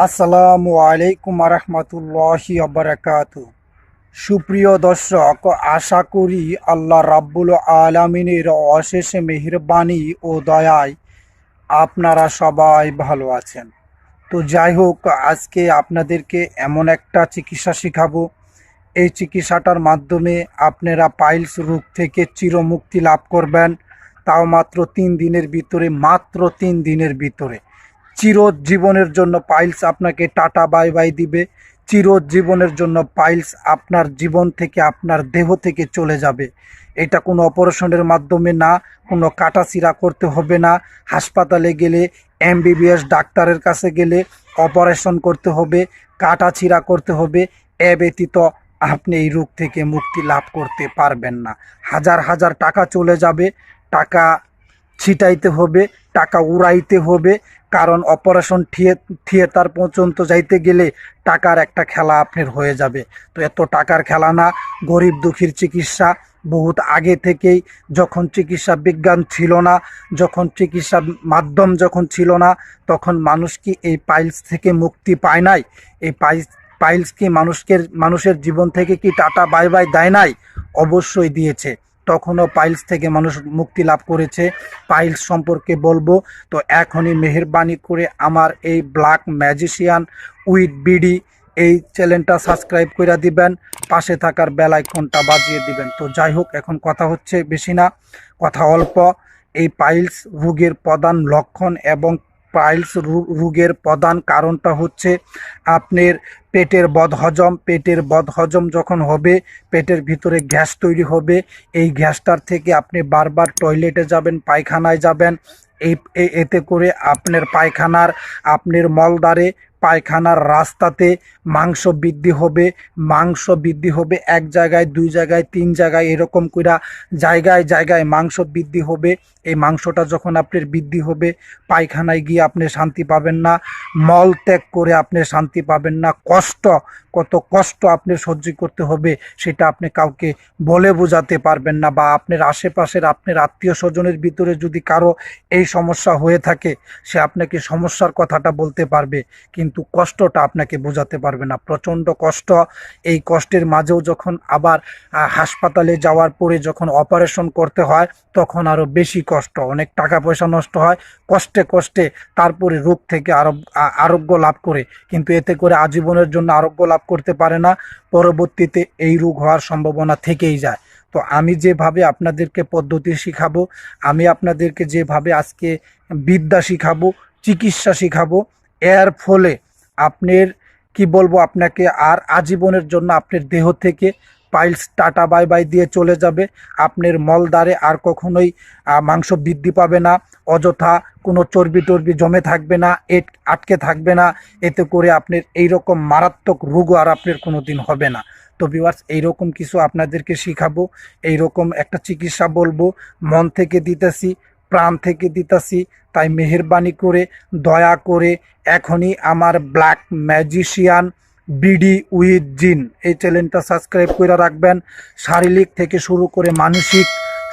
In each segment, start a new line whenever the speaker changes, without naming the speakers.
আসসালামু আলাইকুম রহমতুল্লাহি বারাকাতু। সুপ্রিয় দর্শক, আশা করি আল্লাহ রাব্বুল আলামিনের অশেষ মেহেরবানি ও দয়ায় আপনারা সবাই ভালো আছেন। তো যাই হোক, আজকে আপনাদেরকে এমন একটা চিকিৎসা শেখাবো। এই চিকিৎসাটার মাধ্যমে আপনারা পাইলস রোগ থেকে চিরমুক্তি লাভ করবেন, তাও মাত্র 3 দিনের ভিতরে। মাত্র 3 দিনের ভিতরে চিরজীবনের জন্য পাইলস আপনাকে টাটা বাই বাই দিবে। চিরজীবনের জন্য পাইলস আপনার জীবন থেকে, আপনার দেহ থেকে চলে যাবে। এটা কোনো অপারেশনের মাধ্যমে না, কোনো কাটাছিড়া করতে হবে না। হাসপাতালে গেলে, এমবিবিএস ডাক্তারের কাছে গেলে অপারেশন করতে হবে, কাটাছিড়া করতে হবে। এ ব্যতীত আপনি এই রোগ থেকে মুক্তি লাভ করতে পারবেন না। হাজার হাজার টাকা চলে যাবে, টাকা ছিটাইতে হবে, টাকা উড়াইতে হবে। কারণ অপারেশন থিয়েটার পর্যন্ত যাইতে গেলে টাকার একটা খেলা আপনার হয়ে যাবে। তো এত টাকার খেলা না, গরিব দুঃখীর চিকিৎসা। বহুত আগে থেকেই, যখন চিকিৎসা বিজ্ঞান ছিল না, যখন চিকিৎসা মাধ্যম যখন ছিল না, তখন মানুষ কি এই পাইলস থেকে মুক্তি পায় নাই? এই পাইলস কি মানুষের জীবন থেকে কি টাটা বাই বাই দেয় নাই? অবশ্যই দিয়েছে। তখনও পাইলস থেকে মানুষ মুক্তি লাভ করেছে। পাইলস সম্পর্কে বলবো, তো এখনই মেহেরবানি করে আমার এই ব্ল্যাক ম্যাজিশিয়ান উইথ বিডি এই চ্যানেলটা সাবস্ক্রাইব করে দিবেন, পাশে থাকার বেল আইকনটা বাজিয়ে দিবেন। তো যাই হোক, এখন কথা হচ্ছে বেশি না, কথা অল্প। এই পাইলস রোগের প্রধান লক্ষণ এবং পাইলস রোগের প্রধান কারণটা হচ্ছে আপনার পেটের বদহজম যখন হবে, পেটের ভিতরে গ্যাস তৈরি হবে। এই গ্যাসটার থেকে আপনি বারবার টয়লেটে যাবেন, পায়খানায় যাবেন। এতে করে আপনার মলদ্বারে, পায়খানার রাস্তাতে মাংস বৃদ্ধি হবে। এক জায়গায়, 2 জায়গায়, 3 জায়গায়, এরকম কইরা জায়গায় জায়গায় মাংস বৃদ্ধি হবে। এই মাংসটা যখন আপনার বৃদ্ধি হবে, পায়খানায় গিয়ে আপনি শান্তি পাবেন না, মল ত্যাগ করে আপনি শান্তি পাবেন না। কত কষ্ট আপনি সহ্য করতে হবে, সেটা আপনি কাউকে বলে বোঝাতে পারবেন না। বা আপনার আশেপাশের, আপনার আত্মীয় স্বজনের ভিতরে যদি কারো এই সমস্যা হয়ে থাকে, সে আপনাকে সমস্যার কথাটা বলতে পারবে, কিন্তু কষ্টটা আপনাকে বোঝাতে পারবে না। প্রচণ্ড কষ্ট। এই কষ্টের মাঝেও যখন আবার হাসপাতালে যাওয়ার পরে যখন অপারেশন করতে হয়, তখন আরও বেশি কষ্ট, অনেক টাকা পয়সা নষ্ট হয়। কষ্টে কষ্টে তারপরে রোগ থেকে আরোগ্য লাভ করে, কিন্তু এতে করে আজীবনের জন্য আরোগ্য লাভ করতে পারে না। পরবর্তীতে এই রোগ হওয়ার সম্ভাবনা থেকেই যায়। তো আমি যেভাবে আপনাদেরকে পদ্ধতি শিখাবো, আমি আপনাদেরকে যেভাবে আজকে বিদ্যা শিখাবো, চিকিৎসা শিখাবো, এর ফলে আপনার কি বলবো, আপনাকে আর আজীবনের জন্য আপনার দেহ থেকে পাইলস টাটা বাই বাই দিয়ে চলে যাবে। আপনার মলদ্বারে আর কখনোই মাংস বৃদ্ধি পাবে না, অযথা কোনো চর্বি টর্বি জমে থাকবে না, আটকে থাকবে না। এতে করে আপনার এইরকম মারাত্মক রোগও আর আপনার কোনো দিন হবে না। তো ভিউয়ার্স, এইরকম কিছু আপনাদেরকে শিখাবো, এইরকম একটা চিকিৎসা বলবো, মন থেকে দিতেছি, প্রাণ থেকে দিতেছি। তাই মেহেরবানি করে, দয়া করে এখনই আমার ব্ল্যাক ম্যাজিশিয়ান বিডি উইথ জিন এই চ্যানেলটা সাবস্ক্রাইব করে রাখবেন। শারীরিক থেকে শুরু করে মানসিক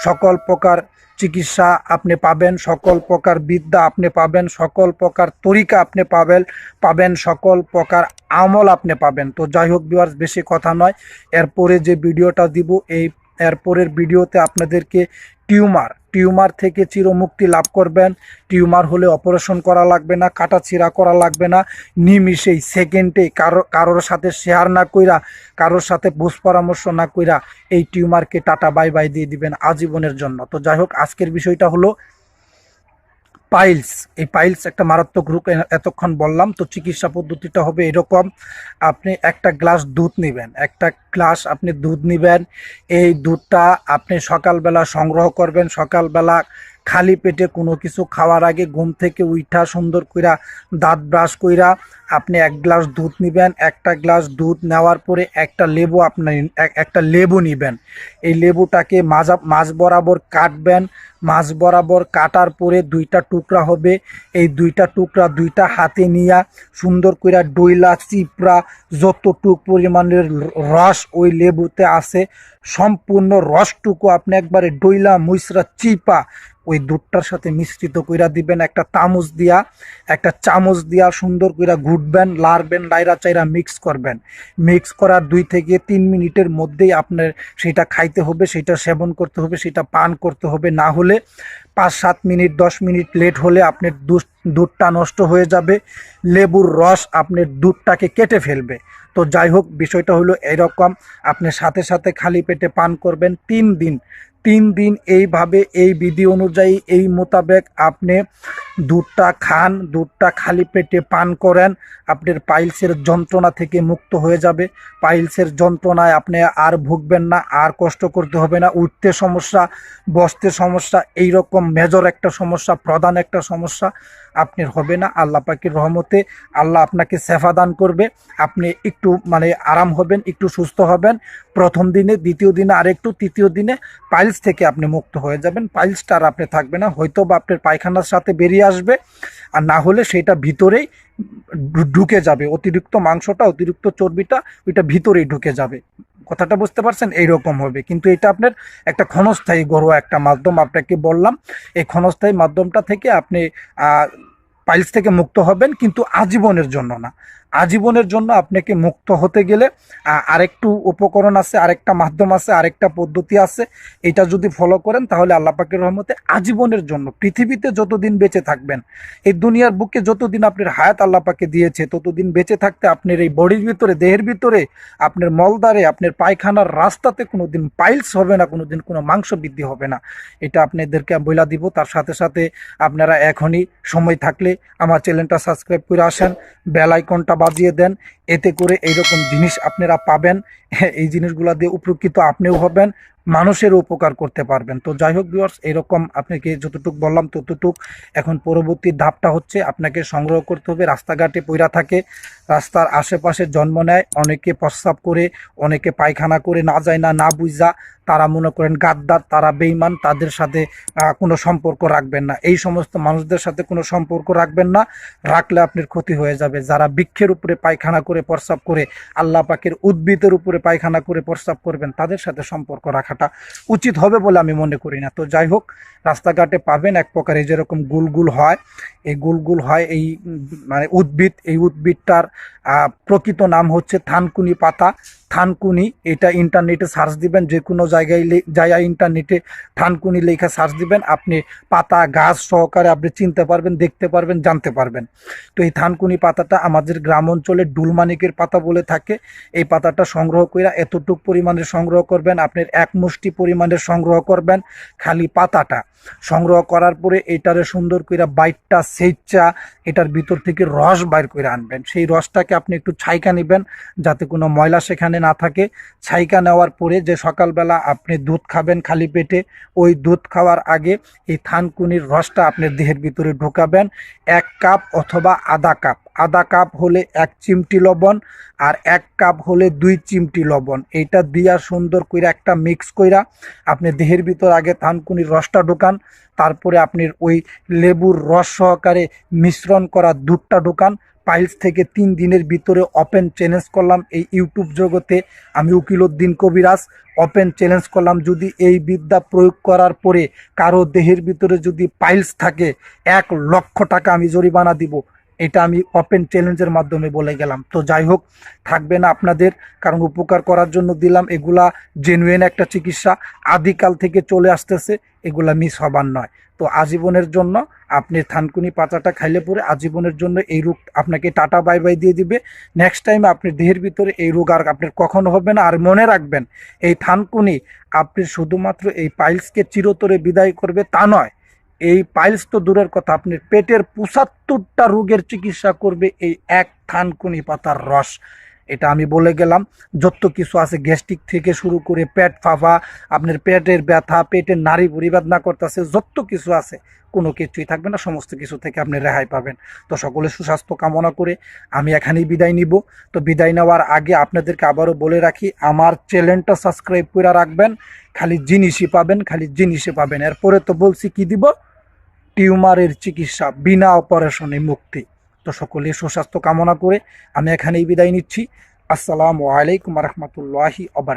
সকল প্রকার চিকিৎসা আপনি পাবেন, সকল প্রকার বিদ্যা আপনি পাবেন, সকল প্রকার তরিকা আপনি পাবেন, সকল প্রকার আমল আপনি পাবেন। তো যাই হোক ভিউয়ার্স, বেশি কথা নয়, এরপরে যে ভিডিওটা দিব, এরপরের ভিডিওতে আপনাদেরকে টিউমার থেকে চিরমুক্তি লাভ করবেন। টিউমার হলে অপারেশন করা লাগবে না, কাটাছিড়া করা লাগবে না। নিমিষেই, সেকেন্ডে, কারোর সাথে শেয়ার না কইরা, কারোর সাথে বুঝ পরামর্শ না কইরা এই টিউমারকে টাটা বাই বাই দিয়ে দিবেন আজীবনের জন্য। তো যাই হোক, আজকের বিষয়টা হলো পাইলস। এই পাইলস একটা মারাত্মক রোগ, এতক্ষণ বললাম। তো চিকিৎসা পদ্ধতিটা হবে এরকম: আপনি একটা গ্লাস দুধ নেবেন। এই দুধটা আপনি সকালবেলা সংগ্রহ করবেন। সকালবেলা খালি পেটে, কোনো কিছু খাওয়ার আগে ঘুম থেকে উঠা সুন্দর কইরা দাঁত ব্রাশ কইরা আপনি 1 গ্লাস দুধ নেবেন। একটা গ্লাস দুধ নেওয়ার পরে একটা লেবু নেবেন। এই লেবুটাকে মাঝ বরাবর কাটবেন। মাঝ বরাবর কাটার পরে 2টা টুকরা হবে। এই 2টা টুকরা 2টা হাতে নিয়া সুন্দর কইরা ডইলা চিপড়া, যতটুক পরিমাণের রস ওই লেবুতে আছে, সম্পূর্ণ রসটুকু আপনি একবারে ডইলা মুইসরা চিপা ওই দুধটার সাথে মিশ্রিত কইরা দিবেন, একটা চামচ দিয়া সুন্দর কইরা ঘুটবেন, লাড়বেন, লাইরা চাইরা মিক্স করবেন। মিক্স করার 2 থেকে 3 মিনিটের মধ্যেই আপনার সেটা খাইতে হবে, সেটা সেবন করতে হবে, সেটা পান করতে হবে। না হলে 5-7 মিনিট 10 মিনিট লেট হলে আপনার দুধটা নষ্ট হয়ে যাবে, লেবুর রস আপনার দুধটাকে কেটে ফেলবে। তো যাই হোক, বিষয়টা হলো এরকম, আপনি সাথে সাথে খালি পেটে পান করবেন 3 দিন। 3 দিন এইভাবে এই বিধি অনুযায়ী এই মোতাবেক আপনি দুধটা খান, দুধটা খালি পেটে পান করেন, আপনার পাইলসের যন্ত্রণা থেকে মুক্ত হয়ে যাবে। পাইলসের যন্ত্রণায় আপনি আর ভুগবেন না, আর কষ্ট করতে হবে না। উঠতে সমস্যা, বসতে সমস্যা, এইরকম মেজর একটা সমস্যা, প্রধান একটা সমস্যা আপনার হবে না। আল্লাহ পাকের রহমতে আল্লাহ আপনাকে শেফা দান করবে, আপনি একটু আরাম হবেন, একটু সুস্থ হবেন। প্রথম দিনে, দ্বিতীয় দিনে আরেকটু, তৃতীয় দিনে পাইলস থেকে আপনি মুক্ত হয়ে যাবেন। পাইলসটা আর আপনি থাকবে না, হয়তো বা আপনার পায়খানার সাথে বেরিয়ে আসবে, আর না হলে সেটা ভিতরেই ঢুকে যাবে। অতিরিক্ত মাংসটা, অতিরিক্ত চর্বিটা ওইটা ভিতরেই ঢুকে যাবে। কথাটা বুঝতে পারছেন? এইরকম হবে। কিন্তু এটা আপনার একটা ক্ষণস্থায়ী ঘরোয়া একটা মাধ্যম আপনাকে বললাম। এই ক্ষণস্থায়ী মাধ্যমটা থেকে আপনি পাইলস থেকে মুক্ত হবেন, কিন্তু আজীবনের জন্য না। আজীবনের জন্য আপনাকে মুক্ত হতে গেলে আরেকটু উপকরণ আছে, আরেকটা মাধ্যম আছে, আরেকটা পদ্ধতি আছে। এটা যদি ফলো করেন তাহলে আল্লাহ পাকের রহমতে আজীবনের জন্য, পৃথিবীতে যতদিন বেঁচে থাকবেন, এই দুনিয়ার বুকে যতদিন আপনার হায়াত আল্লাহ পাকে দিয়েছে, ততদিন বেঁচে থাকতে আপনার এই বডির ভিতরে, দেহের ভিতরে, আপনার মলদ্বারে, আপনার পায়খানার রাস্তাতে কোনোদিন পাইলস হবে না, কোনোদিন কোনো মাংস বৃদ্ধি হবে না। এটা আপনাদেরকে বইলা দিব। তার সাথে সাথে আপনারা এখনই সময় থাকলে আমার চ্যানেলটা সাবস্ক্রাইব করে আসেন, বেল আইকনটা বাজিয়ে দেন, এতে করে এইরকম জিনিস আপনারা পাবেন। এই জিনিসগুলো দিয়ে উপকৃত আপনিও হবেন, মানুষের উপকার করতে পারবেন। তো যাই হোক ভিউয়ার্স, এরকম আপনাকে যতটুক বললাম ততটুক। এখন পরবর্তী ধাপটা হচ্ছে আপনাকে সংগ্রহ করতে হবে। রাস্তাঘাটে পইরা থাকে, রাস্তার আশেপাশে জন্ম নেয়, অনেকে প্রস্রাব করে, অনেকে পায়খানা করে, না যায় না, না বুঝা, তারা মনে করেন গাদ্দার, তারা বেঈমান, তাদের সাথে কোনো সম্পর্ক রাখবেন না। এই সমস্ত মানুষদের সাথে কোনো সম্পর্ক রাখবেন না, রাখলে আপনার ক্ষতি হয়ে যাবে। যারা বৃক্ষের উপরে পায়খানা করে, প্রস্রাব করে, আল্লাহ পাকের উদ্ভিদের উপরে পায়খানা করে, প্রস্রাব করবেন, তাদের সাথে সম্পর্ক রাখাটা উচিত হবে বলে আমি মনে করি না। তো যাই হোক, রাস্তাঘাটে পাবেন এক প্রকারে যেরকম গুলগুল হয়, এই গুলগুল হয় এই উদ্ভিদ। এই উদ্ভিদটার প্রকৃত নাম হচ্ছে থানকুনি পাতা। থানকুনি, এটা ইন্টারনেটে সার্চ দিবেন, যে কোনো জায়গায় ইন্টারনেটে থানকুনি লেখা সার্চ দিবেন, আপনি পাতা গাছ সহকারে আপনি চিনতে পারবেন, দেখতে পারবেন, জানতে পারবেন। তো এই থানকুনি পাতাটা আমাদের গ্রাম অঞ্চলে ডুলমানিকের পাতা বলে থাকে। এই পাতাটা সংগ্রহ করে এতটুক পরিমাণের সংগ্রহ করবেন, আপনার 1 মুষ্টি পরিমাণের সংগ্রহ করবেন। খালি পাতাটা সংগ্রহ করার পরে এটারে সুন্দর করে বাইটটা সেচা, এটার ভিতর থেকে রস বাইর করে আনবেন। সেই রসটাকে আপনি একটু ছাইকা নেবেন, যাতে কোনো ময়লা সেখানে না থাকে। ছাইকা নেওয়ার পরে যে সকালবেলা আপনি দুধ খাবেন খালি পেটে, ওই দুধ খাওয়ার আগে এই থানকুনির রসটা আপনার দেহের ভিতরে ঢোকাবেন। 1 কাপ অথবা আধা কাপ, আধা কাপ হলে 1 চিমটি লবণ, আর 1 কাপ হলে 2 চিমটি লবণ। এইটা দিয়া সুন্দর করে একটা মিক্স কইরা আপনি দেহের ভিতর আগে থানকুনির রসটা ঢোকান, তারপরে আপনি ওই লেবুর রস সহকারে মিশ্রণ করা দুধটা ঢোকান। পাইলস থেকে 3 দিনের ভিতরে ওপেন চ্যালেঞ্জ করলাম এই ইউটিউব জগতে, আমি উকিলউদ্দিন কবিরাজ ওপেন চ্যালেঞ্জ করলাম, যদি এই বিদ্যা প্রয়োগ করার পরে কারো দেহের ভিতরে যদি পাইলস থাকে, 1 লক্ষ টাকা আমি জরিমানা দিব। এটা আমি ওপেন চ্যালেঞ্জের মাধ্যমে বলে গেলাম। তো যাই হোক, থাকবে না আপনাদের, কারণ উপকার করার জন্য দিলাম। এগুলা জেনুইন একটা চিকিৎসা, আদিকাল থেকে চলে আসতেছে, এগুলা মিস হবার নয়। তো আজীবনের জন্য আপনি থানকুনি পাতাটা খাইলে পরে আজীবনের জন্য এই রোগ আপনাকে টাটা বাই বাই দিয়ে দিবে। নেক্সট টাইম আপনার দেহের ভিতরে এই রোগ আর আপনার কখনো হবে না। আর মনে রাখবেন, এই থানকুনি আপনি শুধুমাত্র এই পাইলসকে চিরতরে বিদায় করবে তা নয়, এই পাইলস তো দূরের কথা, আপনার পেটের 75টা রোগের চিকিৎসা করবে এই এক থানকুনি পাতার রস। এটা আমি বলে গেলাম। যত কিছু আছে, গ্যাস্ট্রিক থেকে শুরু করে পেট ফাঁপা, আপনার পেটের ব্যথা, পেটের নাড়ি ভুঁড়ি বেদনা করতেছে, যত কিছু আছে কোনো কিছুই থাকবে না, সমস্ত কিছু থেকে আপনি রেহাই পাবেন। তো সকলে সুস্বাস্থ্য কামনা করে আমি এখানেই বিদায় নিব। তো বিদায় নেওয়ার আগে আপনাদেরকে আবারও বলে রাখি, আমার চ্যানেলটা সাবস্ক্রাইব করে রাখবেন, খালি জিনিসই পাবেন, খালি জিনিসই পাবেন। এরপরে তো বলছি কি দিব, টিউমারের চিকিৎসা, বিনা অপারেশনে মুক্তি। তো সকলে সুস্বাস্থ্য কামনা করে আমি এখানেই বিদায় নিচ্ছি। আসসালামু আলাইকুম রহমতুল্লাহি ওয়া বারাকাতুহু।